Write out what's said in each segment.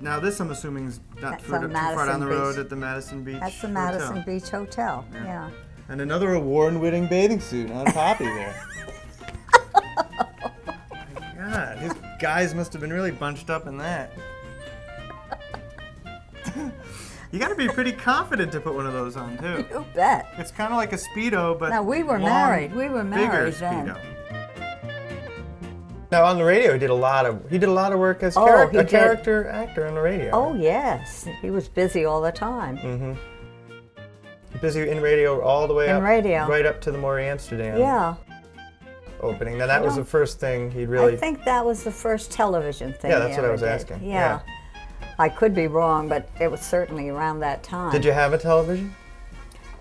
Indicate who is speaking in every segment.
Speaker 1: Now this, I'm assuming, is not
Speaker 2: That's
Speaker 1: too
Speaker 2: on
Speaker 1: far down the
Speaker 2: Madison
Speaker 1: road
Speaker 2: Beach.
Speaker 1: at the Madison Beach
Speaker 2: That's the
Speaker 1: Hotel.
Speaker 2: Madison Beach Hotel, yeah.
Speaker 1: And another award-winning bathing suit on Poppy there. My God, his guys must have been really bunched up in that. You got to be pretty confident to put one of those on, too.
Speaker 2: You bet.
Speaker 1: It's kind of like a Speedo, but
Speaker 2: Now, we were
Speaker 1: long,
Speaker 2: married. We were married
Speaker 1: bigger
Speaker 2: then.
Speaker 1: Speedo. Now on the radio, he did a lot of work as
Speaker 2: Oh, he
Speaker 1: a
Speaker 2: did.
Speaker 1: character actor on the radio.
Speaker 2: Oh, yes. He was busy all the time.
Speaker 1: Mm-hmm. Busy in radio all the way
Speaker 2: In
Speaker 1: up,
Speaker 2: radio.
Speaker 1: right up to the Maury Amsterdam
Speaker 2: Yeah.
Speaker 1: opening. Now that was the first thing he'd really.
Speaker 2: I think that was the first television thing
Speaker 1: Yeah,
Speaker 2: he
Speaker 1: that's what I
Speaker 2: ever
Speaker 1: was
Speaker 2: did.
Speaker 1: asking.
Speaker 2: Yeah. I could be wrong, but it was certainly around that time.
Speaker 1: Did you have a television?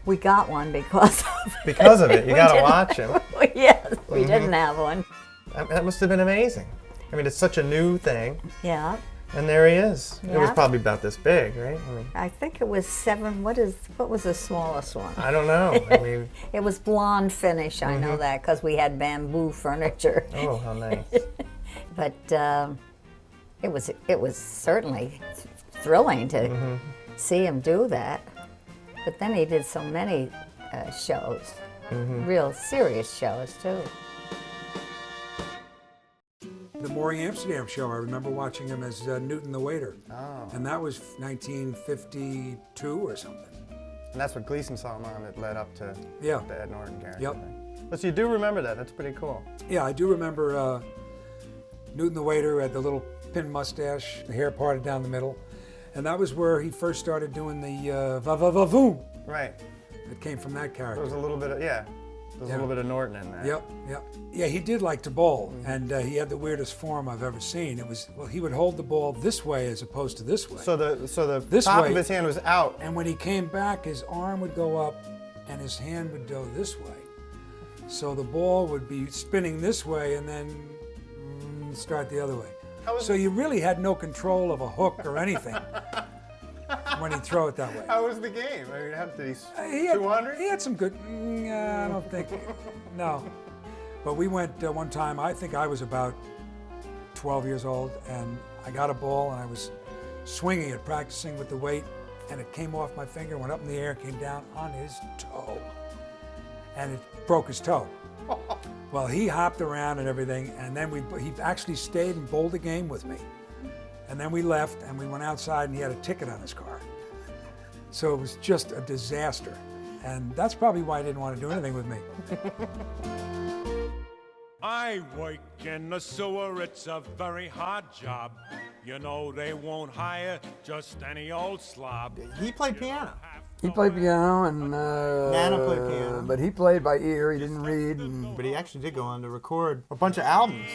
Speaker 2: We got one because of it.
Speaker 1: Because of it, you
Speaker 2: We
Speaker 1: got to
Speaker 2: didn't-
Speaker 1: watch him.
Speaker 2: Yes, we didn't have one.
Speaker 1: That must have been amazing. I mean, it's such a new thing,
Speaker 2: Yeah.
Speaker 1: and there he is. It was
Speaker 2: Yeah.
Speaker 1: probably about this big, right? I mean,
Speaker 2: I think it was 7. What was the smallest one?
Speaker 1: I don't know. I mean,
Speaker 2: It was blonde finish. I know that because we had bamboo furniture.
Speaker 1: oh, how nice.
Speaker 2: But it was certainly thrilling to see him do that. But then he did so many shows, real serious shows too.
Speaker 3: The Maury Amsterdam show, I remember watching him as Newton the waiter.
Speaker 1: Oh.
Speaker 3: And that was 1952 or something.
Speaker 1: And that's what Gleason saw him on that led up to
Speaker 3: Yeah.
Speaker 1: the Ed Norton character.
Speaker 3: Yep.
Speaker 1: But so you do remember that. That's pretty cool.
Speaker 3: Yeah, I do remember Newton the waiter had the little pin mustache, the hair parted down the middle. And that was where he first started doing the va-va-va-voom.
Speaker 1: Right.
Speaker 3: It came from that
Speaker 1: There
Speaker 3: character.
Speaker 1: was a little bit of, There was a little bit of Norton in that.
Speaker 3: Yep, yep. Yeah, he did like to bowl, and he had the weirdest form I've ever seen. It was, well, he would hold the ball this way as opposed to this way.
Speaker 1: So the
Speaker 3: This
Speaker 1: top
Speaker 3: way.
Speaker 1: of his hand was out.
Speaker 3: And when he came back, his arm would go up and his hand would go this way. So the ball would be spinning this way and then start the other way. So you really had no control of a hook or anything when he'd throw it that way.
Speaker 1: How was the game? I mean, did
Speaker 3: He had,
Speaker 1: 200?
Speaker 3: he had some good, I don't think, no. But we went one time, I think I was about 12 years old, and I got a ball and I was swinging it, practicing with the weight, and it came off my finger, went up in the air, came down on his toe, and it broke his toe. Well, he hopped around and everything, and then he actually stayed and bowled a game with me. And then we left, and we went outside, and he had a ticket on his car. So it was just a disaster. And that's probably why he didn't want to do anything with me.
Speaker 4: I work in the sewer, it's a very hard job. You know they won't hire just any old slob.
Speaker 1: He played piano.
Speaker 5: He played piano and
Speaker 1: Nana played piano.
Speaker 5: but he played by ear. He didn't read. And
Speaker 1: But he actually did go on to record a bunch of albums.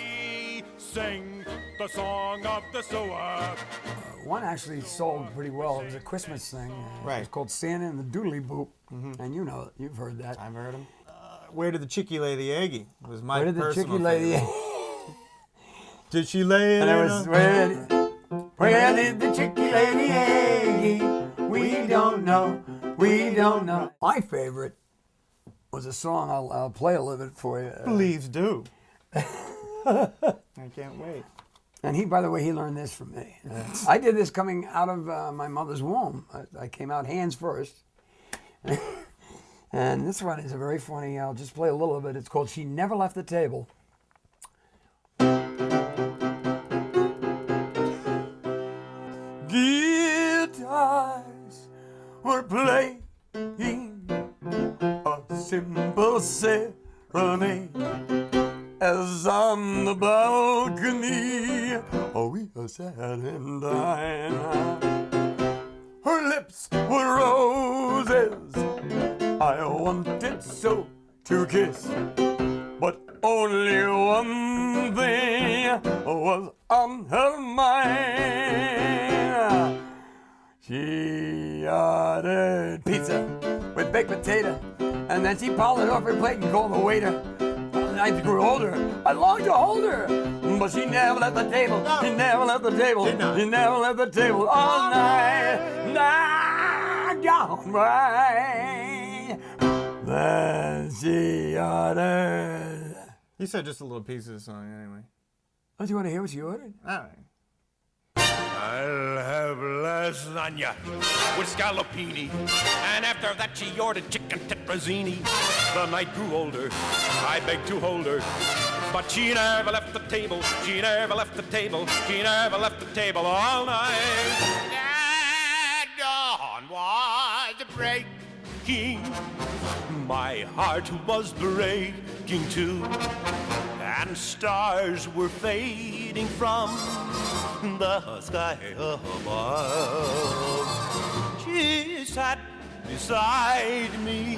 Speaker 4: Sing the song of the sewer.
Speaker 5: one actually sold pretty well. It was a Christmas thing. It was
Speaker 1: Right.
Speaker 5: called Santa and the Doodly Boop, and you know, you've heard that.
Speaker 1: I've heard him. Where did the chickie lay the eggy? It was my
Speaker 5: Where did the
Speaker 1: personal
Speaker 5: chickie lay the
Speaker 1: favorite. Did she lay it
Speaker 5: And
Speaker 1: in
Speaker 5: it was
Speaker 1: a-
Speaker 5: where did the chickie lay the eggy? We don't know. We don't know. My favorite was a song. I'll play a little bit for you.
Speaker 1: Please do. I can't wait.
Speaker 5: And he, by the way, he learned this from me. I did this coming out of my mother's womb. I came out hands first. And this one is a very funny. I'll just play a little of it. It's called "She Never Left the Table." Guitars were playing a simple serenade as on the balcony we sat and dined. Her lips were roses I wanted so to kiss, but only one thing was on her mind. She ordered pizza with baked potato, and then she piled it off her plate and called the waiter. As I grew older, I longed to hold her, but she never left the table. She never left the table. She never left the table all night. Night gone by. Then she ordered.
Speaker 1: You said just a little piece of the song anyway.
Speaker 5: Don't you want to hear what she ordered?
Speaker 1: All right.
Speaker 4: I'll have lasagna with scallopini, and after that she ordered chicken tetrazzini. The night grew older, I begged to hold her, but she never left the table, she never left the table, she never left the table all night. At dawn was breaking, my heart was breaking too, and stars were fading from the sky above. She sat beside me,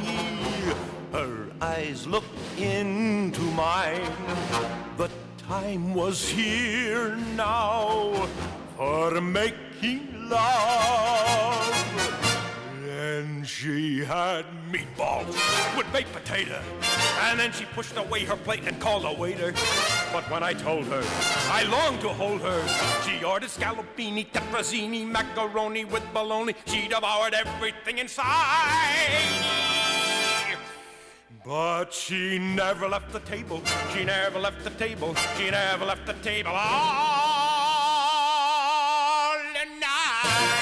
Speaker 4: her eyes looked into mine. The time was here now for making love. And she had meatballs with baked potato, and then she pushed away her plate and called a waiter. But when I told her I longed to hold her, she ordered scallopini, tetrazzini, macaroni with bologna. She devoured everything inside. But she never left the table, she never left the table, she never left the table all night.